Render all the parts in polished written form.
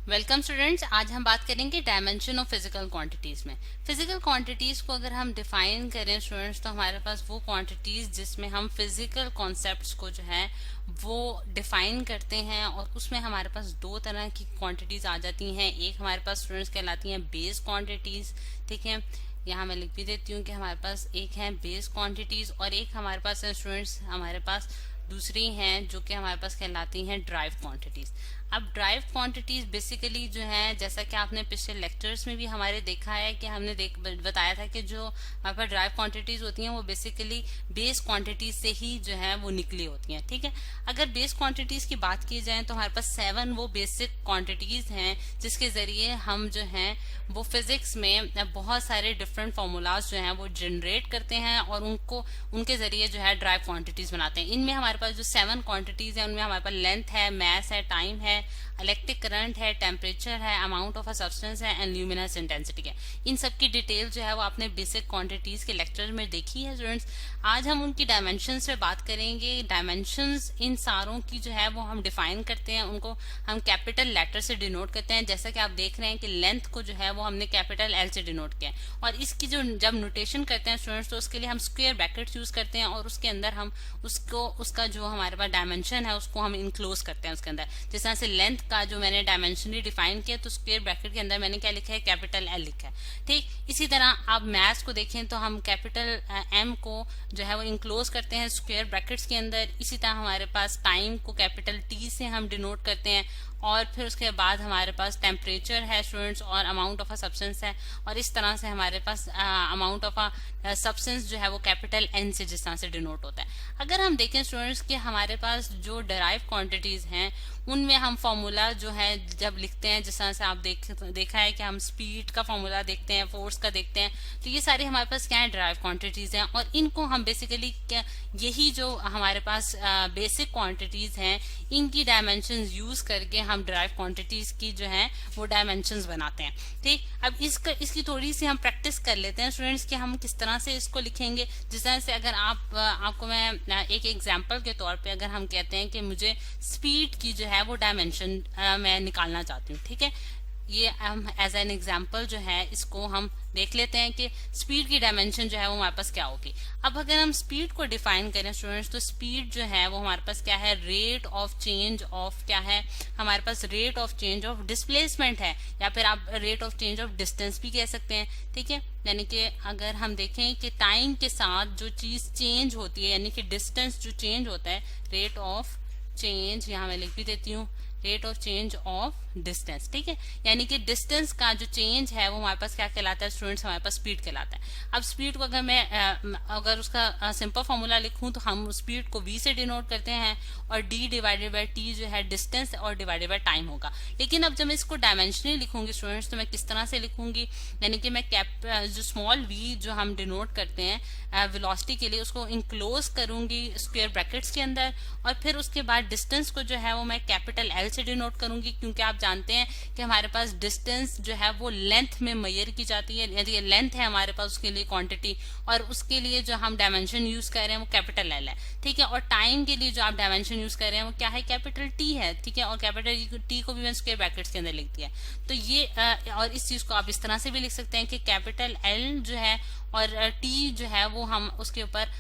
Welcome students. आज हम बात करेंगे डायमेंशन ऑफ फिजिकल क्वांटिटीज में। फिजिकल क्वांटिटीज को अगर हम डिफाइन करें स्टूडेंट्स, तो हमारे पास वो क्वांटिटीज जिसमें हम फिजिकल कॉन्सेप्ट्स को जो है वो डिफाइन करते हैं, और उसमें हमारे पास दो तरह की क्वांटिटीज आ जाती हैं। एक हमारे पास स्टूडेंट्स कहलाती हैं बेस क्वांटिटीज, ठीक है। यहाँ मैं लिख भी देती हूँ कि हमारे पास एक है बेस क्वांटिटीज और एक हमारे पास है स्टूडेंट्स, हमारे पास दूसरी हैं जो कि हमारे पास कहलाती हैं ड्राइव क्वांटिटीज। अब ड्राइव क्वांटिटीज बेसिकली जो है, जैसा कि आपने पिछले लेक्चर्स में भी हमारे देखा है कि हमने बताया था कि जो हमारे पास ड्राइव क्वांटिटीज होती हैं वो बेसिकली बेस क्वांटिटीज से ही जो है वो निकली होती हैं, ठीक है। अगर बेस क्वांटिटीज की बात की जाए तो हमारे पास 7 वो बेसिक क्वांटिटीज हैं जिसके जरिए हम जो है वो फिजिक्स में बहुत सारे डिफरेंट फॉर्मूलाज जो हैं वो जनरेट करते हैं और उनके जरिए जो है ड्राइव क्वांटिटीज बनाते हैं। इनमें हमारे पास जो 7 क्वांटिटीज हैं उनमें हमारे पास लेंथ है, मास है, टाइम है, इलेक्ट्रिक करंट है, टेम्परेचर है, अमाउंट ऑफ अ सब्सटेंस है एंड ल्यूमिनस इंटेंसिटी है। इन सब की डिटेल जो है वो आपने बेसिक क्वांटिटीज के लेक्चर में देखी है स्टूडेंट्स। आज हम उनकी डायमेंशंस पे बात करेंगे। डायमेंशंस इन सारों की जो है वो हम डिफाइन करते हैं, उनको हम कैपिटल लेटर से डिनोट करते हैं। जैसा कि आप देख रहे हैं कि लेंथ को जो है वो हमने कैपिटल एल से डिनोट किया है, और इसकी जो जब नोटेशन करते हैं स्टूडेंट्स तो उसके लिए हम स्क्वायर ब्रैकेट यूज करते हैं और उसके अंदर हम उसका जो हमारे पास डायमेंशन है उसको हम इनक्लोज करते हैं उसके अंदर। जिस तरह से लेंथ का जो मैंने डायमेंशनली डिफाइन किया तो स्क्वायर ब्रैकेट के अंदर मैंने क्या लिखा है, कैपिटल एल लिखा है, ठीक। इसी तरह आप मैथ्स को देखें तो हम कैपिटल एम को जो है वो इंक्लोज करते हैं स्क्वायर ब्रैकेट्स के अंदर। इसी तरह हमारे पास टाइम को कैपिटल टी से हम डिनोट करते हैं, और फिर उसके बाद हमारे पास टेम्परेचर है स्टूडेंट्स और अमाउंट ऑफ अ सब्सटेंस है, और इस तरह से हमारे पास अमाउंट ऑफ अ सब्सटेंस जो है वो कैपिटल एन से जिस तरह से डिनोट होता है। अगर हम देखें स्टूडेंट्स कि हमारे पास जो डेराइव क्वांटिटीज हैं उनमें हम फॉर्मूला जो है जब लिखते हैं, जिस तरह से आप देखा है कि हम स्पीड का फॉर्मूला देखते हैं, फोर्स का देखते हैं, तो ये सारी हमारे पास क्या है, ड्राइव क्वांटिटीज हैं। और इनको हम बेसिकली यही जो हमारे पास बेसिक क्वांटिटीज हैं इनकी डायमेंशन यूज करके हम ड्राइव क्वांटिटीज की जो है वो डायमेंशंस बनाते हैं, ठीक। अब इसकी थोड़ी सी हम प्रैक्टिस कर लेते हैं स्टूडेंट्स कि हम किस तरह से इसको लिखेंगे। जिस तरह से अगर आपको मैं एक एग्जांपल के तौर पे अगर हम कहते हैं कि मुझे स्पीड की जो है वो डायमेंशन मैं निकालना चाहती हूँ, ठीक है। ये एज एन एग्जाम्पल जो है इसको हम देख लेते हैं कि स्पीड की डायमेंशन जो है वो हमारे पास क्या होगी। अब अगर हम स्पीड को डिफाइन करें स्टूडेंट्स तो स्पीड जो है वो हमारे पास क्या है, रेट ऑफ चेंज ऑफ क्या है, हमारे पास rate of change of displacement है, या फिर आप rate of change of distance भी कह सकते हैं, ठीक है। यानी कि अगर हम देखें कि टाइम के साथ जो चीज चेंज होती है, यानी कि डिस्टेंस जो चेंज होता है, रेट ऑफ चेंज, यहाँ मैं लिख भी देती हूँ, rate of change of distance, ठीक है। यानी कि डिस्टेंस का जो चेंज है वो हमारे पास क्या कहलाता है स्टूडेंट्स, हमारे पास स्पीड कहलाता है। अब स्पीड को अगर मैं अगर उसका सिंपल फॉर्मूला लिखूं तो हम स्पीड को v से डिनोट करते हैं, और d डिवाइडेड बाय t जो है डिस्टेंस और डिवाइडेड बाय टाइम होगा। लेकिन अब जब मैं इसको डायमेंशनली लिखूंगी स्टूडेंट्स तो मैं किस तरह से लिखूंगी, यानी कि मैं जो स्मॉल v जो हम डिनोट करते हैं वेलोसिटी के लिए उसको इंक्लोज करूंगी स्क्वायर ब्रैकेट्स के अंदर, और फिर उसके बाद डिस्टेंस को जो है वो मैं कैपिटल एल से डिनोट करूंगी, क्योंकि आप जानते हैं कि हमारे पास डिस्टेंस जो है वो लेंथ में मेजर की जाती है। यदि लेंथ है हमारे पास उसके लिए क्वांटिटी, और उसके लिए जो हम डायमेंशन यूज कर रहे हैं वो कैपिटल एल है, ठीक है। और टाइम के लिए जो आप डायमेंशन यूज कर रहे हैं वो क्या है, कैपिटल टी है, ठीक है। और कैपिटल टी को भी मैंने स्क्वायर ब्रैकेट्स के अंदर लिख दिया। तो ये और इस चीज को आप इस तरह से भी लिख सकते हैं कि कैपिटल एल जो है और टी जो है वो हम उसके ऊपर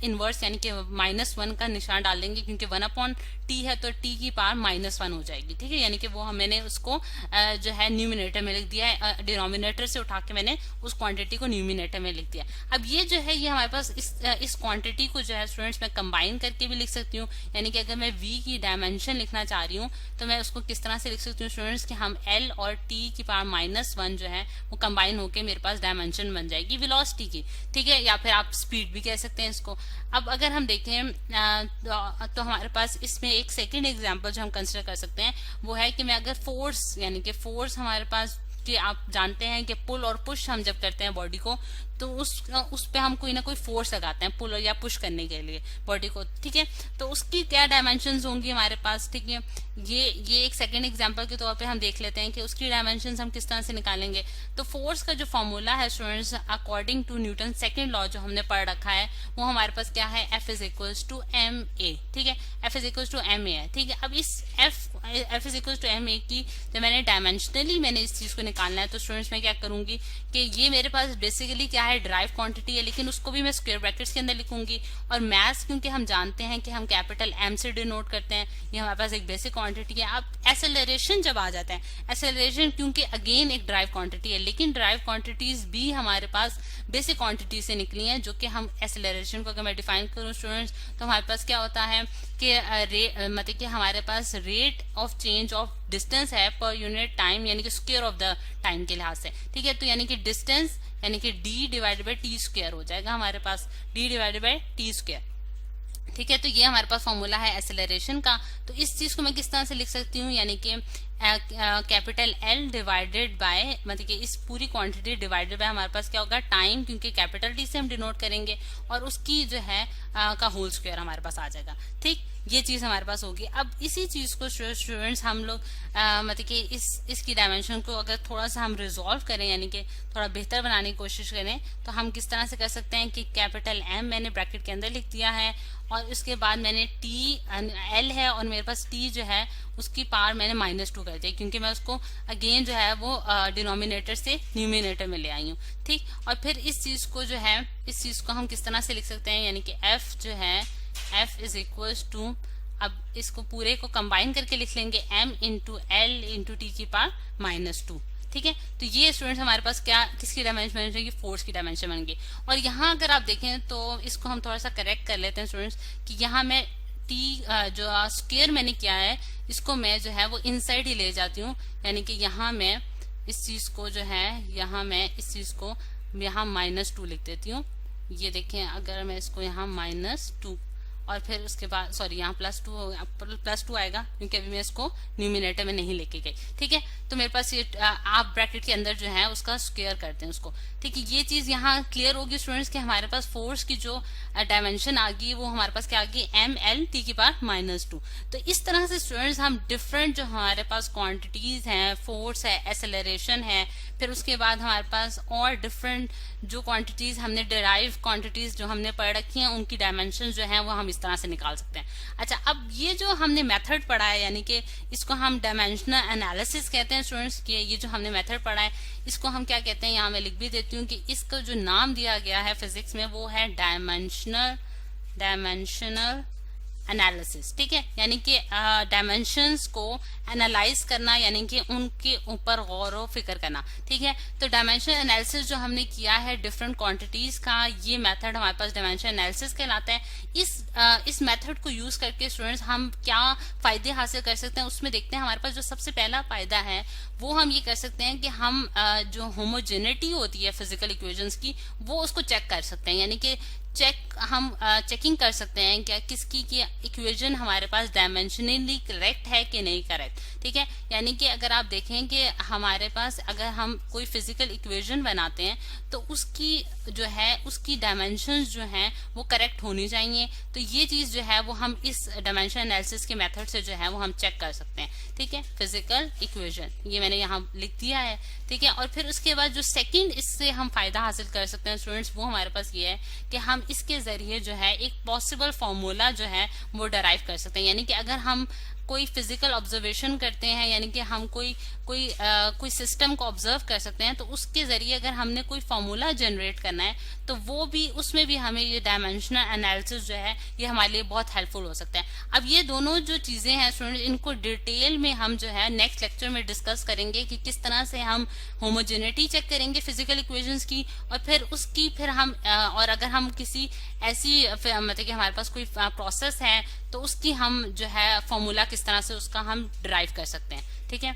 इनवर्स यानी कि -1 का निशान डाल देंगे, क्योंकि 1/t है तो t की पावर -1 हो जाएगी, ठीक है। यानी कि वो मैंने उसको जो है न्यूमिनेटर में लिख दिया है, डिनोमिनेटर से उठा के मैंने उस क्वांटिटी को न्यूमिनेटर में लिख दिया। अब ये जो है ये हमारे पास इस क्वांटिटी को जो है स्टूडेंट्स मैं कंबाइन करके भी लिख सकती हूँ। यानी कि अगर मैं v की डायमेंशन लिखना चाह रही हूँ तो मैं उसको किस तरह से लिख सकती हूँ स्टूडेंट्स कि हम l और t की पावर -1 जो है वो कंबाइन होके मेरे पास डायमेंशन बन जाएगी वेलोसिटी की, ठीक है। या फिर आप स्पीड भी कह सकते हैं इसको। अब अगर हम देखें तो हमारे पास इसमें एक सेकंड एग्जांपल जो हम कंसीडर कर सकते हैं वो है कि मैं अगर फोर्स, यानी कि फोर्स हमारे पास क्योंकि आप जानते हैं कि पुल और पुश हम जब करते हैं बॉडी को तो उस पे हम कोई ना कोई फोर्स लगाते हैं पुल या पुश करने के लिए बॉडी को, ठीक है। तो उसकी क्या डायमेंशंस होंगी हमारे पास, ठीक है। ये एक सेकंड एग्जांपल के तौर पे हम देख लेते हैं कि उसकी डायमेंशंस हम किस तरह से निकालेंगे। तो फोर्स का जो फॉर्मूला है students, according to Newton second law जो हमने पढ़ रखा है, वो हमारे पास क्या है, F is equals to M A, ठीक है। F is equals to M A है, ठीक है। अब इस F is equals to M A की जब मैंने डायमेंशनली मैंने इस चीज को निकालना है तो स्टूडेंट्स मैं क्या करूंगी कि ये मेरे पास बेसिकली क्या है, ड्राइव क्वांटिटी है, लेकिन उसको भी मैं स्क्वायर ब्रैकेट्स के अंदर लिखूंगी। और मैथ्स क्योंकि हम जानते हैं कि हम कैपिटल एम से डिनोट करते हैं, ये हमारे पास एक बेसिक क्वांटिटी है। अब एक्सेलरेशन जब आ जाता है, एक्सेलरेशन क्योंकि अगेन एक ड्राइव क्वांटिटी है, लेकिन ड्राइव क्वांटिटीज भी हमारे पास बेसिक क्वांटिटी से निकली हैं, जो कि हम एक्सेलरेशन को अगर मैं डिफाइन करूं स्टूडेंट्स तो हमारे पास क्या होता है कि मतलब कि हमारे पास rate of change of distance है पर यूनिट टाइम, यानी कि स्क्वायर ऑफ द टाइम के लिहाज से, ठीक है। तो यानी कि डिस्टेंस यानी कि d divided by T square हो जाएगा हमारे पास, d divided by T square, ठीक है। तो ये हमारे पास फॉर्मूला है एक्सेलरेशन का। तो इस चीज को मैं किस तरह से लिख सकती हूँ, यानी कि कैपिटल L डिवाइडेड बाय, मतलब कि इस पूरी क्वांटिटी डिवाइडेड बाय हमारे पास क्या होगा, टाइम, क्योंकि कैपिटल T से हम डिनोट करेंगे, और उसकी जो है का होल स्क्वायर हमारे पास आ जाएगा, ठीक। ये चीज हमारे पास होगी। अब इसी चीज को स्टूडेंट्स हम लोग मतलब कि इसकी डायमेंशन को अगर थोड़ा सा हम रिजॉल्व करें, यानी कि थोड़ा बेहतर बनाने की कोशिश करें, तो हम किस तरह से कर सकते हैं कि कैपिटल M मैंने ब्रैकेट के अंदर लिख दिया है, और उसके बाद मैंने L है और मेरे पास T जो है उसकी पावर मैंने -2 कर दिया, क्योंकि मैं उसको अगेन जो है वो डिनोमिनेटर से न्यूमिनेटर में ले आई हूँ, ठीक। और फिर इस चीज को जो है, इस चीज को हम किस तरह से लिख सकते हैं, यानी कि F जो है, F इज इक्वल्स टू, अब इसको पूरे को कंबाइन करके लिख लेंगे M into L into T की पावर -2, ठीक है। तो ये स्टूडेंट्स हमारे पास क्या, किसकी डायमेंशन बन गई, फोर्स की डायमेंशन बन गई। और यहाँ अगर आप देखें तो इसको हम थोड़ा सा करेक्ट कर लेते हैं स्टूडेंट्स, कि यहाँ मैं T जो स्क्वायर मैंने किया है इसको मैं जो है वो इनसाइड ही ले जाती हूँ, यानी कि यहाँ मैं इस चीज को जो है, यहाँ मैं इस चीज को यहाँ -2 लिख देती हूँ। ये देखें, अगर मैं इसको यहाँ -2 और फिर उसके बाद सॉरी यहाँ +2 आएगा, क्योंकि अभी मैं इसको न्यूमिनेटर में नहीं लेके गई, ठीक है। तो मेरे पास ये आप ब्रैकेट के अंदर जो है उसका स्क्वायर करते हैं उसको, ठीक है। ये चीज यहाँ क्लियर होगी स्टूडेंट्स कि हमारे पास फोर्स की जो डायमेंशन आ गई वो हमारे पास क्या आ गई, ML की पावर -2। तो इस तरह से स्टूडेंट्स हम डिफरेंट जो हमारे पास क्वांटिटीज हैं, फोर्स है, एक्सेलरेशन है, फिर उसके बाद हमारे पास और डिफरेंट जो क्वांटिटीज हमने डिराइव क्वांटिटीज जो हमने पढ़ रखी हैं उनकी डायमेंशन जो है वो हम इस तरह से निकाल सकते हैं। अच्छा, अब ये जो हमने मेथड पढ़ा है, यानी कि इसको हम डायमेंशनल एनालिसिस कहते हैं स्टूडेंट्स, कि ये जो हमने मेथड पढ़ा है इसको हम क्या कहते हैं, यहाँ मैं लिख भी देती हूँ कि इसका जो नाम दिया गया है फिजिक्स में वो है डायमेंशनल एनालिसिस, ठीक है। यानी कि डायमेंशंस को एनालाइज करना, यानी कि उनके ऊपर गौर व फिक्र करना, ठीक है। तो डायमेंशन एनालिसिस जो हमने किया है डिफरेंट क्वांटिटीज का, ये मेथड हमारे पास डायमेंशन एनालिसिस कहलाता है। इस मेथड को यूज करके स्टूडेंट्स हम क्या फायदे हासिल कर सकते हैं, उसमें देखते हैं। हमारे पास जो सबसे पहला फायदा है वो हम ये कर सकते हैं कि हम जो होमोजेनिटी होती है फिजिकल इक्वेशंस की, वो उसको चेक कर सकते हैं, यानी कि हम चेकिंग कर सकते हैं क्या किसकी की इक्वेशन हमारे पास डायमेंशनली करेक्ट है कि नहीं करेक्ट, ठीक है। यानी कि अगर आप देखें कि हमारे पास अगर हम कोई फिजिकल इक्वेशन बनाते हैं तो उसकी जो है उसकी डायमेंशंस जो हैं वो करेक्ट होनी चाहिए। तो ये चीज जो है वो हम इस डायमेंशन एनालिसिस के मेथड से जो है वो हम चेक कर सकते हैं, ठीक है। फिजिकल इक्वेशन ये मैंने यहाँ लिख दिया है, ठीक है। और फिर उसके बाद जो सेकंड इससे हम फायदा हासिल कर सकते हैं स्टूडेंट्स, वो हमारे पास ये है कि हम इसके जरिए जो है एक पॉसिबल फॉर्मूला जो है वो डराइव कर सकते हैं। यानी कि अगर हम कोई फिजिकल ऑब्जर्वेशन करते हैं, यानी कि हम कोई सिस्टम को ऑब्जर्व कर सकते हैं, तो उसके जरिए अगर हमने कोई फॉर्मूला जनरेट करना है तो वो भी उसमें भी हमें ये डायमेंशनल एनालिसिस जो है ये हमारे लिए बहुत हेल्पफुल हो सकता है। अब ये दोनों जो चीजें हैं स्टूडेंट, इनको डिटेल में हम जो है नेक्स्ट लेक्चर में डिस्कस करेंगे कि किस तरह से हम होमोजेनिटी चेक करेंगे फिजिकल इक्वेशंस की, और फिर हम और अगर हम किसी ऐसी मतलब कि हमारे पास कोई प्रोसेस है तो उसकी हम जो है फॉर्मूला किस तरह से उसका हम ड्राइव कर सकते हैं, ठीक है।